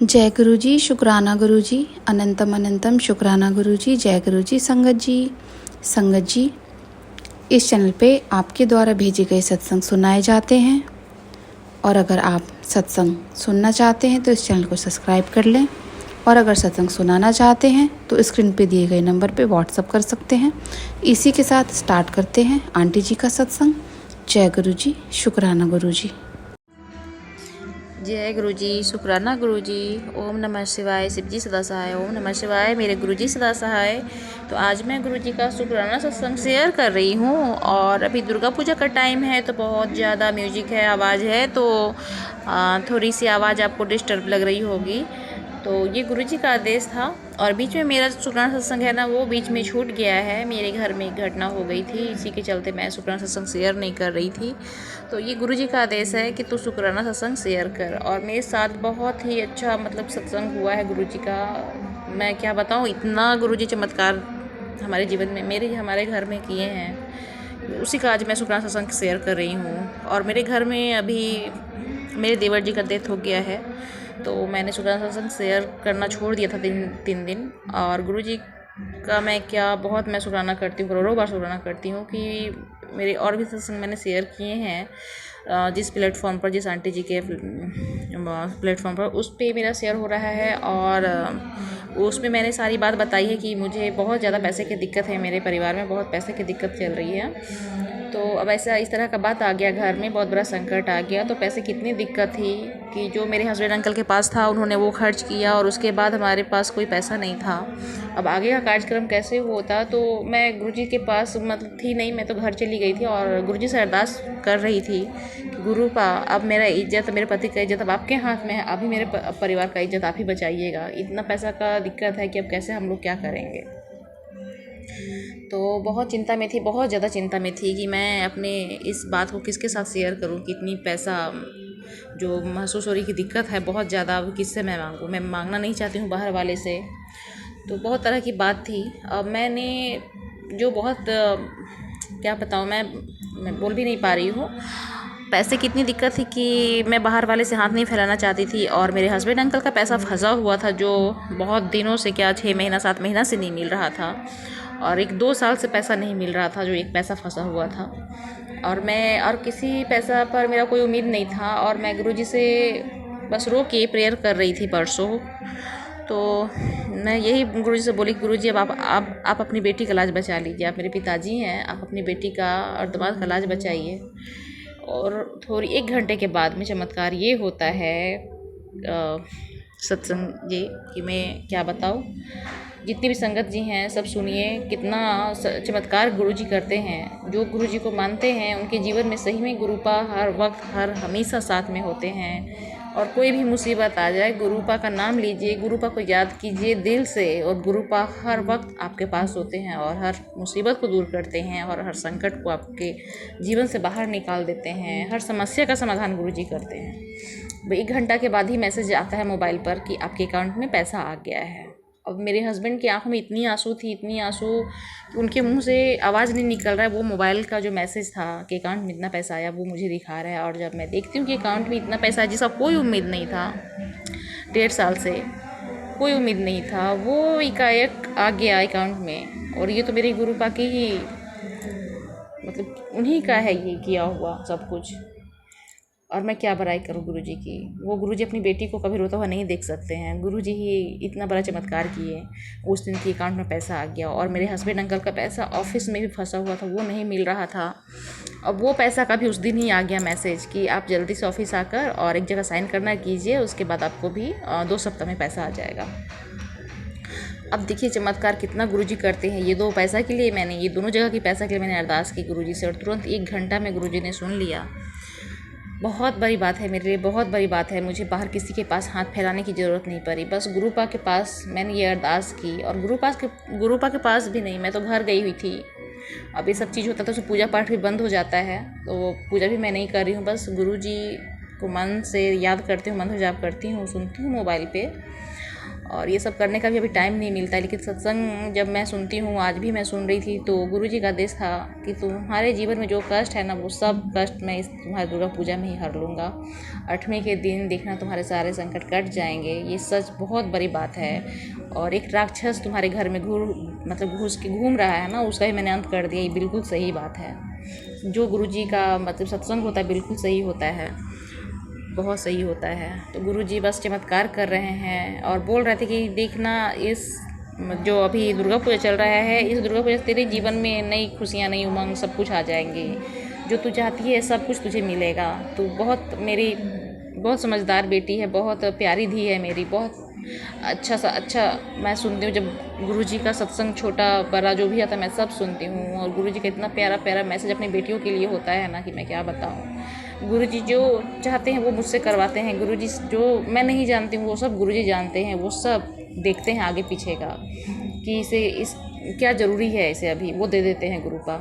जय गुरु जी, शुक्राना गुरु जी, अनंतम अनंतम शुक्राना गुरु जी। जय गुरु जी। संगत जी, इस चैनल पे आपके द्वारा भेजे गए सत्संग सुनाए जाते हैं और अगर आप सत्संग सुनना चाहते हैं तो इस चैनल को सब्सक्राइब कर लें और अगर सत्संग सुनाना चाहते हैं तो स्क्रीन पे दिए गए नंबर पे व्हाट्सअप कर सकते हैं। इसी के साथ स्टार्ट करते हैं आंटी जी का सत्संग। जय गुरु जी, शुक्राना गुरु जी। जय गुरु जी, शुक्राना गुरु जी। ओम नमः शिवाय। शिव जी सदा सहाय। ओम नमः शिवाय। मेरे गुरु जी सदा सहाय। तो आज मैं गुरु जी का शुक्राना सत्संग शेयर कर रही हूँ और अभी दुर्गा पूजा का टाइम है तो बहुत ज़्यादा म्यूजिक है, आवाज़ है, तो थोड़ी सी आवाज़ आपको डिस्टर्ब लग रही होगी। तो ये गुरु जी का आदेश था और बीच में मेरा शुक्राना सत्संग है ना, वो बीच में छूट गया है। मेरे घर में एक घटना हो गई थी, इसी के चलते मैं शुक्राना सत्संग शेयर नहीं कर रही थी। तो ये गुरु जी का आदेश है कि तू शुक्राना सत्संग शेयर कर। और मेरे साथ बहुत ही अच्छा सत्संग हुआ है गुरु जी का। मैं क्या बताऊँ, इतना गुरु जी चमत्कार हमारे जीवन में हमारे घर में किए हैं, उसी का आज मैं शुक्राना सत्संग शेयर कर रही हूँ। और मेरे घर में अभी मेरे देवर जी का डेथ हो गया है, तो मैंने शुक्राना सत्संग शेयर करना छोड़ दिया था तीन दिन। और गुरु जी का मैं शुक्राना करती हूँ, करोड़ों बार शुक्राना करती हूँ कि मेरे और भी सत्संग मैंने शेयर किए हैं जिस प्लेटफॉर्म पर, जिस आंटी जी के प्लेटफॉर्म पर, उस पर मेरा शेयर हो रहा है। और उसमें मैंने सारी बात बताई है कि मुझे बहुत ज़्यादा पैसे की दिक्कत है, मेरे परिवार में बहुत पैसे की दिक्कत चल रही है। तो अब ऐसा इस तरह का बात आ गया, घर में बहुत बड़ा संकट आ गया। तो पैसे कितनी दिक्कत थी कि जो मेरे हस्बैंड अंकल के पास था उन्होंने वो खर्च किया और उसके बाद हमारे पास कोई पैसा नहीं था। अब आगे का कार्यक्रम कैसे होता, तो मैं गुरुजी के पास थी नहीं, मैं तो घर चली गई थी और गुरुजी से अरदास कर रही थी कि गुरुपा, अब मेरा इज्जत, मेरे पति का इज्जत अब आपके हाथ में है, अभी मेरे परिवार का इज्जत आप ही बचाइएगा। इतना पैसा का दिक्कत है कि अब कैसे हम लोग क्या करेंगे। तो बहुत चिंता में थी, बहुत ज़्यादा चिंता में थी कि मैं अपने इस बात को किसके साथ शेयर करूं कि इतनी पैसा जो महसूस हो रही की दिक्कत है बहुत ज़्यादा, अब किससे मैं मांगूं। मैं मांगना नहीं चाहती हूँ बाहर वाले से। तो बहुत तरह की बात थी। अब मैंने जो क्या बताऊँ, मैं बोल भी नहीं पा रही हूँ। पैसे की इतनी दिक्कत थी कि मैं बाहर वाले से हाथ नहीं फैलाना चाहती थी और मेरे हस्बैंड अंकल का पैसा फंसा हुआ था, जो बहुत दिनों से, क्या 6 महीना 7 महीना से नहीं मिल रहा था। और 1-2 साल से पैसा नहीं मिल रहा था, जो एक पैसा फंसा हुआ था। और किसी पैसा पर मेरा कोई उम्मीद नहीं था और मैं गुरुजी से बस रो के प्रेयर कर रही थी परसों। तो मैं यही गुरुजी से बोली, गुरुजी अब आप अपनी बेटी का लाज बचा लीजिए। आप मेरे पिताजी हैं, आप अपनी बेटी का और दामाद का लाज बचाइए। और थोड़ी 1 घंटे के बाद में चमत्कार ये होता है सत्संग जी, कि मैं क्या बताऊँ। जितनी भी संगत जी हैं सब सुनिए, कितना चमत्कार गुरुजी करते हैं। जो गुरुजी को मानते हैं उनके जीवन में सही में गुरुपा हर वक्त, हर हमेशा साथ में होते हैं। और कोई भी मुसीबत आ जाए, गुरुपा का नाम लीजिए, गुरुपा को याद कीजिए दिल से, और गुरुपा हर वक्त आपके पास होते हैं और हर मुसीबत को दूर करते हैं और हर संकट को आपके जीवन से बाहर निकाल देते हैं। हर समस्या का समाधान गुरुजी करते हैं। 1 घंटा के बाद ही मैसेज आता है मोबाइल पर कि आपके अकाउंट में पैसा आ गया है। अब मेरे हस्बैंड की आंखों में इतनी आंसू थी, इतनी आंसू कि उनके मुंह से आवाज़ नहीं निकल रहा है। वो मोबाइल का जो मैसेज था कि अकाउंट में इतना पैसा आया, वो मुझे दिखा रहा है। और जब मैं देखती हूँ कि अकाउंट में इतना पैसा है, जिसका कोई उम्मीद नहीं था, 1.5 साल से कोई उम्मीद नहीं था, वो एकाएक आ गया अकाउंट में। और ये तो मेरे गुरु पा की ही उन्हीं का है ये किया हुआ सब कुछ। और मैं क्या बड़ाई करूँ गुरुजी की। वो गुरुजी अपनी बेटी को कभी रोता हुआ नहीं देख सकते हैं। गुरुजी ही इतना बड़ा चमत्कार किए। उस दिन की अकाउंट में पैसा आ गया और मेरे हस्बैंड अंकल का पैसा ऑफिस में भी फंसा हुआ था, वो नहीं मिल रहा था। अब वो पैसा का भी उस दिन ही आ गया मैसेज कि आप जल्दी से ऑफिस आकर और एक जगह साइन करना कीजिए, उसके बाद आपको भी 2 सप्ताह में पैसा आ जाएगा। अब देखिए चमत्कार कितना गुरुजी करते हैं। ये 2 पैसा के लिए मैंने, ये दोनों जगह की पैसा के लिए मैंने अरदास की गुरुजी से और तुरंत 1 घंटा में गुरुजी ने सुन लिया। बहुत बड़ी बात है मेरे लिए, बहुत बड़ी बात है। मुझे बाहर किसी के पास हाथ फैलाने की ज़रूरत नहीं पड़ी। बस गुरुपा के पास मैंने ये अरदास की और गुरुपा के पास भी नहीं, मैं तो घर गई हुई थी। अब ये सब चीज़ होता तो पूजा पाठ भी बंद हो जाता है, तो पूजा भी मैं नहीं कर रही हूँ। बस गुरुजी को मन से याद करती हूँ, मंत्र जाप करती हूँ, सुनती हूँ मोबाइल पे। और ये सब करने का भी अभी टाइम नहीं मिलता है। लेकिन सत्संग जब मैं सुनती हूँ, आज भी मैं सुन रही थी, तो गुरुजी का आदेश था कि तुम्हारे जीवन में जो कष्ट है ना, वो सब कष्ट मैं इस तुम्हारी दुर्गा पूजा में ही हर लूँगा। 8वें के दिन देखना तुम्हारे सारे संकट कट जाएंगे। ये सच बहुत बड़ी बात है। और एक राक्षस तुम्हारे घर में घुस के घूम रहा है ना, उसका ही मैंने अंत कर दिया। ये बिल्कुल सही बात है। जो गुरुजी का मतलब सत्संग होता है बिल्कुल सही होता है, बहुत सही होता है। तो गुरुजी बस चमत्कार कर रहे हैं और बोल रहे थे कि देखना, इस जो अभी दुर्गा पूजा चल रहा है, इस दुर्गा पूजा से तेरे जीवन में नई खुशियाँ, नई उमंग सब कुछ आ जाएंगी। जो तू चाहती है सब कुछ तुझे मिलेगा। तू बहुत समझदार बेटी है, बहुत प्यारी धी है मेरी, बहुत अच्छा मैं सुनती हूँ। जब गुरुजी का सत्संग छोटा बड़ा जो भी आता है मैं सब सुनती हूँ। और गुरुजी का इतना प्यारा प्यारा मैसेज अपनी बेटियों के लिए होता है ना कि मैं क्या बताऊँ। गुरुजी जो चाहते हैं वो मुझसे करवाते हैं। गुरुजी जो मैं नहीं जानती हूँ वो सब गुरुजी जानते हैं। वो सब देखते हैं आगे पीछे का कि इस क्या ज़रूरी है, इसे अभी वो दे देते हैं गुरुपा।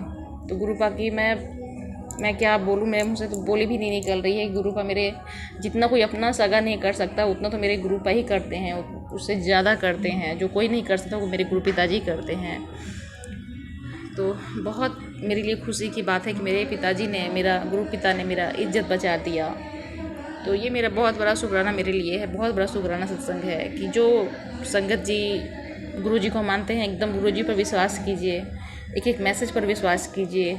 तो गुरुपा की मैं क्या बोलूँ, मेरे मुँह से तो बोली भी नहीं निकल रही है। गुरुपा मेरे जितना कोई अपना सगा नहीं कर सकता उतना तो मेरे गुरुपा ही करते हैं, उससे ज़्यादा करते हैं। जो कोई नहीं कर सकता वो मेरे गुरु पिताजी करते हैं। तो बहुत मेरे लिए खुशी की बात है कि मेरे पिताजी ने, मेरा गुरु पिता ने मेरा इज्जत बचा दिया। तो ये मेरा बहुत बड़ा शुक्राना मेरे लिए है, बहुत बड़ा शुक्राना सत्संग है कि जो संगत जी गुरुजी को मानते हैं, एकदम गुरुजी पर विश्वास कीजिए, एक एक मैसेज पर विश्वास कीजिए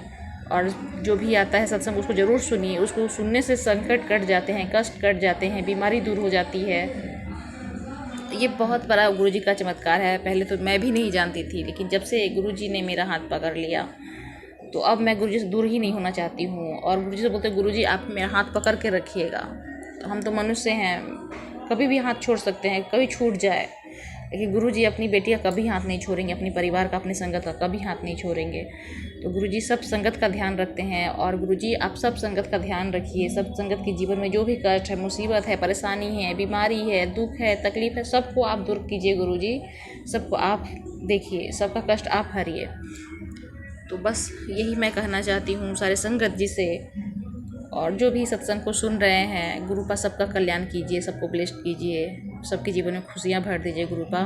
और जो भी आता है सत्संग उसको ज़रूर सुनिए। उसको सुनने से संकट कट जाते हैं, कष्ट कट जाते हैं, बीमारी दूर हो जाती है। ये बहुत बड़ा गुरुजी का चमत्कार है। पहले तो मैं भी नहीं जानती थी, लेकिन जब से गुरुजी ने मेरा हाथ पकड़ लिया तो अब मैं गुरुजी से दूर ही नहीं होना चाहती हूँ। और गुरुजी से बोलते गुरुजी आप मेरा हाथ पकड़ के रखिएगा। तो हम तो मनुष्य हैं, कभी भी हाथ छोड़ सकते हैं, कभी छूट जाए, लेकिन गुरुजी अपनी बेटी का कभी हाथ नहीं छोड़ेंगे, अपनी परिवार का, अपनी संगत का कभी हाथ नहीं छोड़ेंगे। तो गुरुजी सब संगत का ध्यान रखते हैं। और गुरुजी आप सब संगत का ध्यान रखिए। सब संगत के जीवन में जो भी कष्ट है, मुसीबत है, परेशानी है, बीमारी है, दुख है, तकलीफ है, सबको आप दूर कीजिए गुरुजी। सबको आप देखिए, सबका कष्ट आप हरिए। तो बस यही मैं कहना चाहती हूँ सारे संगत जी से। और जो भी सत्संग को सुन रहे हैं, गुरुपा सबका कल्याण कीजिए, सबको ब्लेस्ड कीजिए, सबके जीवन में खुशियाँ भर दीजिए गुरुपा।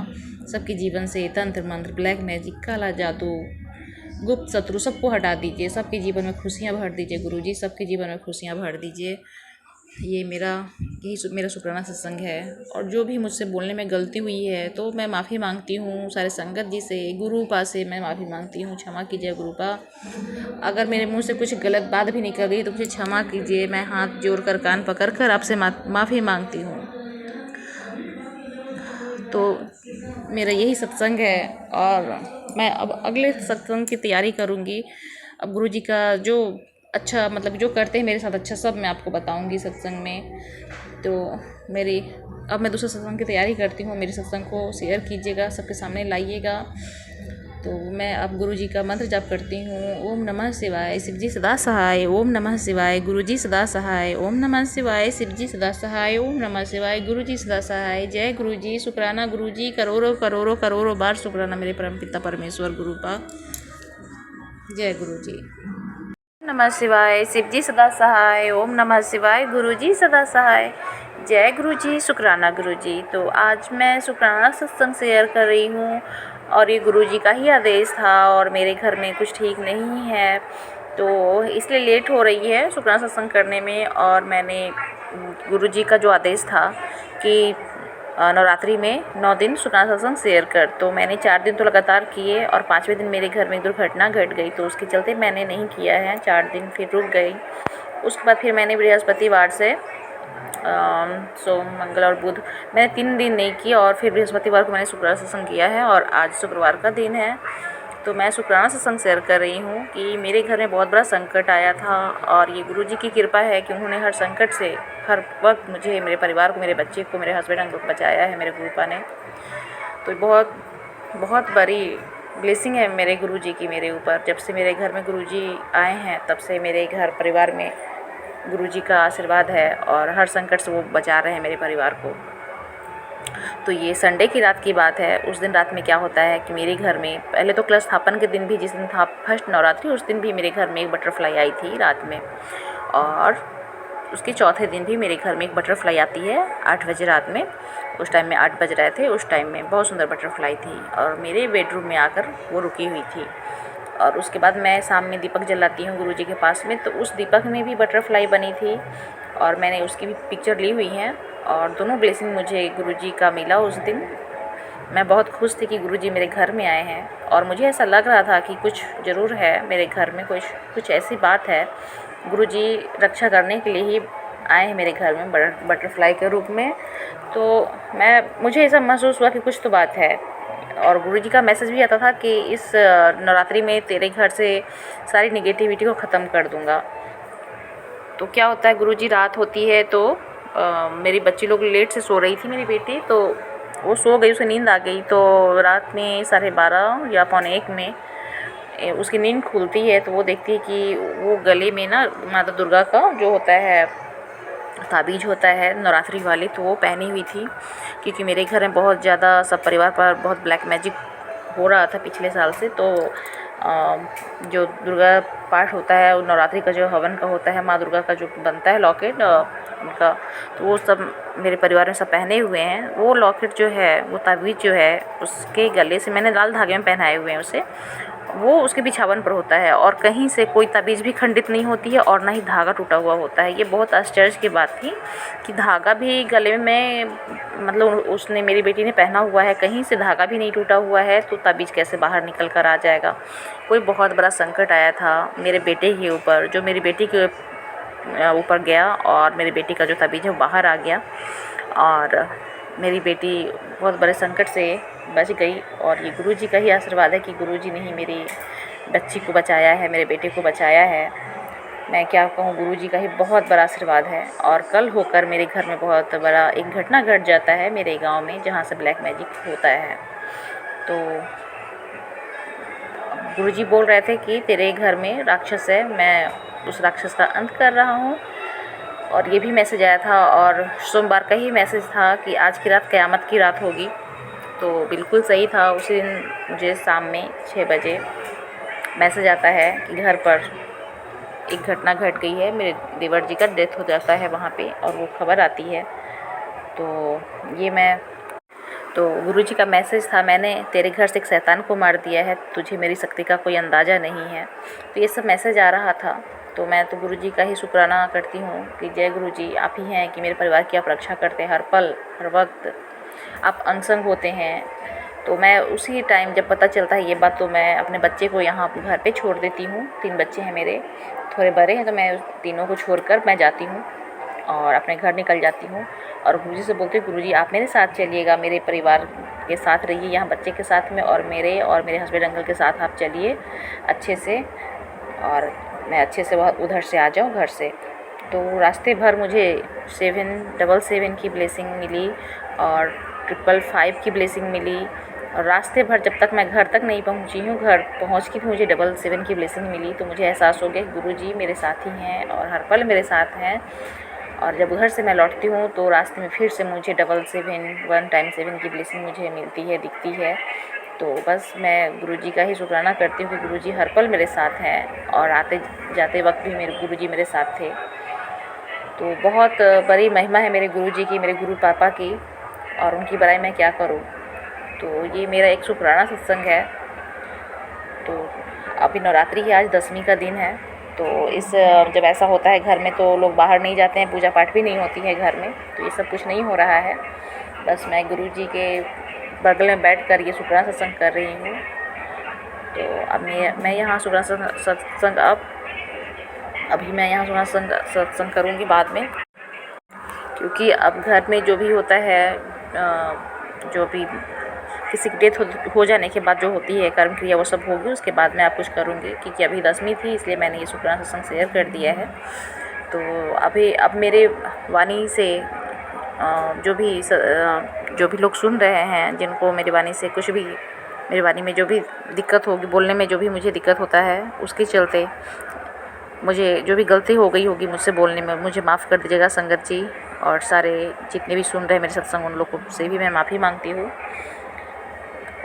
सबके जीवन से तंत्र मंत्र, ब्लैक मैजिक, काला जादू, गुप्त शत्रु सबको हटा दीजिए। सबके जीवन में खुशियाँ भर दीजिए गुरुजी, सबके जीवन में खुशियाँ भर दीजिए। ये मेरा शुक्राना सत्संग है। और जो भी मुझसे बोलने में गलती हुई है तो मैं माफ़ी मांगती हूँ सारे संगत जी से, गुरुपा से मैं माफ़ी मांगती हूँ। क्षमा कीजिए गुरुपा। अगर मेरे मुंह से कुछ गलत बात भी निकल गई तो मुझे क्षमा कीजिए। मैं हाथ जोड़कर, कान पकड़कर आपसे माफ़ी मांगती हूँ। तो मेरा यही सत्संग है और मैं अब अगले सत्संग की तैयारी करूँगी। अब गुरुजी का जो अच्छा मतलब जो करते हैं मेरे साथ अच्छा, सब मैं आपको बताऊँगी सत्संग में। तो अब मैं दूसरे सत्संग की तैयारी करती हूँ। मेरे सत्संग को शेयर कीजिएगा, सबके सामने लाइएगा। तो मैं अब गुरुजी का मंत्र जाप करती हूँ। ओम नमः शिवाय, शिवजी सदा सहाय। ओम नमः शिवाय, गुरुजी सदा सहाय। ओम नमः शिवाय, शिवजी सदा सहाय। ओम नमः शिवाय, गुरुजी सदा सहाय। जय गुरुजी, शुक्राना गुरुजी, करोड़ों करोड़ों करोड़ों बार शुक्राना मेरे परमपिता परमेश्वर गुरुपा। जय गुरुजी। नमः शिवाय, शिवजी सदा सहाय। ओम नमः शिवाय, गुरुजी सदा सहाय। जय गुरुजी, शुक्राना गुरुजी। तो आज मैं शुक्राना सत्संग शेयर कर रही हूँ और ये गुरुजी का ही आदेश था और मेरे घर में कुछ ठीक नहीं है तो इसलिए लेट हो रही है शुक्राना सत्संग करने में। और मैंने गुरुजी का जो आदेश था कि नवरात्रि में 9 दिन शुक्राना सत्संग शेयर कर, तो मैंने 4 दिन तो लगातार किए और 5वें दिन मेरे घर में एक दुर्घटना घट गई तो उसके चलते मैंने नहीं किया है। 4 दिन फिर रुक गई। उसके बाद फिर मैंने बृहस्पतिवार से सोम, मंगल और बुध मैंने 3 दिन नहीं किया और फिर बृहस्पतिवार को मैंने शुक्राना सत्संग किया है और आज शुक्रवार का दिन है। तो मैं शुक्राना सत्संग शेयर कर रही हूँ कि मेरे घर में बहुत बड़ा संकट आया था और ये गुरुजी की कृपा है कि उन्होंने हर संकट से हर वक्त मुझे, मेरे परिवार को, मेरे बच्चे को, मेरे हस्बैंड को बचाया है मेरे गुरुपा ने। तो बहुत बहुत बड़ी ब्लेसिंग है मेरे गुरुजी की मेरे ऊपर। जब से मेरे घर में गुरुजी आए हैं तब से मेरे घर परिवार में गुरुजी का आशीर्वाद है और हर संकट से वो बचा रहे हैं मेरे परिवार को। तो ये संडे की रात की बात है। उस दिन रात में क्या होता है कि मेरे घर में पहले तो कलश स्थापन के दिन भी, जिस दिन था फर्स्ट नवरात्रि, उस दिन भी मेरे घर में एक बटरफ्लाई आई थी रात में और उसके चौथे दिन भी मेरे घर में एक बटरफ्लाई आती है 8 बजे रात में। उस टाइम में 8 बज रहे थे, उस टाइम में बहुत सुंदर बटरफ्लाई थी और मेरे बेडरूम में आकर वो रुकी हुई थी। और उसके बाद मैं शाम में दीपक जलाती हूँ गुरुजी के पास में, तो उस दीपक में भी बटरफ्लाई बनी थी और मैंने उसकी भी पिक्चर ली हुई है और दोनों ब्लेसिंग मुझे गुरुजी का मिला उस दिन। मैं बहुत खुश थी कि गुरुजी मेरे घर में आए हैं और मुझे ऐसा लग रहा था कि कुछ ज़रूर है मेरे घर में, कुछ ऐसी बात है। गुरुजी रक्षा करने के लिए ही आए हैं मेरे घर में बटरफ्लाई के रूप में। तो मुझे ऐसा महसूस हुआ कि कुछ तो बात है। और गुरुजी का मैसेज भी आता था कि इस नवरात्रि में तेरे घर से सारी नेगेटिविटी को ख़त्म कर दूँगा। तो क्या होता है, गुरुजी रात होती है तो मेरी बच्ची लोग लेट से सो रही थी, मेरी बेटी तो वो सो गई, उसे नींद आ गई। तो रात में 12:30 या 1:45 में उसकी नींद खुलती है तो वो देखती है कि वो गले में ना माता दुर्गा का जो होता है ताबीज़ होता है नवरात्रि वाली, तो वो पहनी हुई थी। क्योंकि मेरे घर में बहुत ज़्यादा सब परिवार पर बहुत ब्लैक मैजिक हो रहा था पिछले साल से। तो जो दुर्गा पाठ होता है, नवरात्रि का जो हवन का होता है, माँ दुर्गा का जो बनता है लॉकेट उनका, तो वो सब मेरे परिवार में सब पहने हुए हैं। वो लॉकेट जो है, वो ताबीज़ जो है, उसके गले से मैंने लाल धागे में पहनाए हुए हैं उसे, वो उसके बिछावन पर होता है और कहीं से कोई ताबीज़ भी खंडित नहीं होती है और ना ही धागा टूटा हुआ होता है। ये बहुत आश्चर्य की बात थी कि धागा भी गले में, मतलब उसने, मेरी बेटी ने पहना हुआ है, कहीं से धागा भी नहीं टूटा हुआ है, तो ताबीज़ कैसे बाहर निकल कर आ जाएगा। कोई बहुत बड़ा संकट आया था मेरे बेटे के ऊपर, जो मेरी बेटी के ऊपर गया और मेरी बेटी का जो ताबीज़ है वो बाहर आ गया और मेरी बेटी बहुत बड़े संकट से बच गई। और ये गुरुजी का ही आशीर्वाद है कि गुरुजी ने ही मेरी बच्ची को बचाया है, मेरे बेटे को बचाया है। मैं क्या कहूँ, गुरुजी का ही बहुत बड़ा आशीर्वाद है। और कल होकर मेरे घर में बहुत बड़ा एक घटना घट जाता है मेरे गांव में, जहाँ से ब्लैक मैजिक होता है। तो गुरुजी बोल रहे थे कि तेरे घर में राक्षस है, मैं उस राक्षस का अंत कर रहा हूँ। और ये भी मैसेज आया था और सोमवार का ही मैसेज था कि आज की रात क़यामत की रात होगी। तो बिल्कुल सही था। उसी दिन मुझे शाम में 6 बजे मैसेज आता है कि घर पर एक घटना घट गई है, मेरे देवर जी का डेथ हो जाता है वहाँ पे, और वो खबर आती है। तो गुरुजी का मैसेज था, मैंने तेरे घर से एक शैतान को मार दिया है, तुझे मेरी शक्ति का कोई अंदाज़ा नहीं है। तो ये सब मैसेज आ रहा था। तो मैं तो गुरुजी का ही शुक्राना करती हूँ कि जय गुरुजी, आप ही हैं कि मेरे परिवार की आप रक्षा करते हैं, हर पल हर वक्त आप अनसंग होते हैं। तो मैं उसी टाइम जब पता चलता है ये बात, तो मैं अपने बच्चे को यहाँ घर पे छोड़ देती हूँ। 3 बच्चे हैं मेरे, थोड़े बड़े हैं, तो मैं तीनों को छोड़कर मैं जाती हूँ और अपने घर निकल जाती हूँ। और गुरुजी से बोलती हूँ, गुरुजी आप मेरे साथ चलिएगा, मेरे परिवार के साथ रहिए यहाँ बच्चे के साथ में, और मेरे हस्बैंड अंकल के साथ आप चलिए अच्छे से, और मैं अच्छे से उधर से आ जाऊँ घर से। तो रास्ते भर मुझे 777 की ब्लेसिंग मिली और 555 की ब्लेसिंग मिली। और रास्ते भर जब तक मैं घर तक नहीं पहुंची हूँ, घर पहुंच के भी मुझे 777 की ब्लेसिंग मिली। तो मुझे एहसास हो गया गुरुजी मेरे साथ ही हैं और हर पल मेरे साथ हैं। और जब घर से मैं लौटती हूँ तो रास्ते में फिर से मुझे 777 की ब्लेसिंग मुझे मिलती है, दिखती है। तो बस मैं गुरुजी का ही शुक्राना करती हूँ कि गुरुजी हर पल मेरे साथ हैं और आते जाते वक्त भी मेरे गुरुजी मेरे साथ थे। तो बहुत बड़ी महिमा है मेरे गुरुजी की, मेरे गुरु पापा की, और उनकी बड़ाई मैं क्या करूँ। तो ये मेरा एक शुक्राना सत्संग है। तो अभी नवरात्रि है, आज 10वीं का दिन है। तो जब ऐसा होता है घर में तो लोग बाहर नहीं जाते हैं, पूजा पाठ भी नहीं होती है घर में, तो ये सब कुछ नहीं हो रहा है। बस मैं गुरुजी के बगल में बैठकर ये शुक्राना सत्संग कर रही हूँ। तो अब मैं यहाँ शुक्राना सत्संग अभी मैं यहाँ शुक्राना सत्संग करूँगी बाद में, क्योंकि अब घर में जो भी होता है, जो भी किसी की डेथ हो जाने के बाद जो होती है कर्म क्रिया, वो सब होगी, उसके बाद मैं आप कुछ करूँगी। क्योंकि अभी 10वीं थी, इसलिए मैंने ये शुक्राना सत्संग शेयर कर दिया है। तो अब मेरे वाणी से जो भी लोग सुन रहे हैं, जिनको मेरी वाणी से कुछ भी, मेरी वाणी में जो भी दिक्कत होगी, बोलने में जो भी मुझे दिक्कत होता है, उसके चलते मुझे जो भी गलती हो गई होगी मुझसे बोलने में, मुझे माफ़ कर दीजिएगा संगत जी। और सारे जितने भी सुन रहे हैं मेरे सत्संग, उन लोगों से भी मैं माफ़ी मांगती हूँ।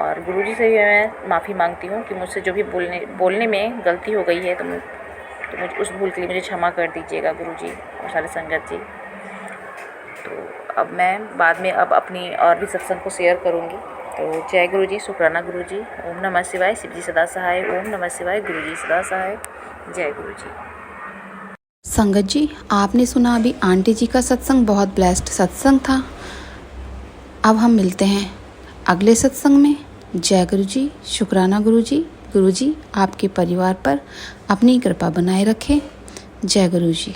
और गुरुजी से भी मैं माफ़ी मांगती हूँ कि मुझसे जो भी बोलने में गलती हो गई है, तो तो मुझे उस भूल के लिए मुझे क्षमा कर दीजिएगा गुरुजी और सारे संगत जी। तो अब मैं बाद में अब अपनी और भी सत्संग को शेयर करूँगी। तो जय गुरुजी, शुक्राना गुरुजी, ओम नमः शिवाय, शिव जी सदा सहाय, ओम नमः शिवाय, गुरुजी सदा सहाय, जय गुरुजी। संगत जी, आपने सुना अभी आंटी जी का सत्संग, बहुत ब्लेस्ड सत्संग था। अब हम मिलते हैं अगले सत्संग में। जय गुरु जी, शुक्राना गुरु जी आपके परिवार पर अपनी कृपा बनाए रखें। जय गुरु जी।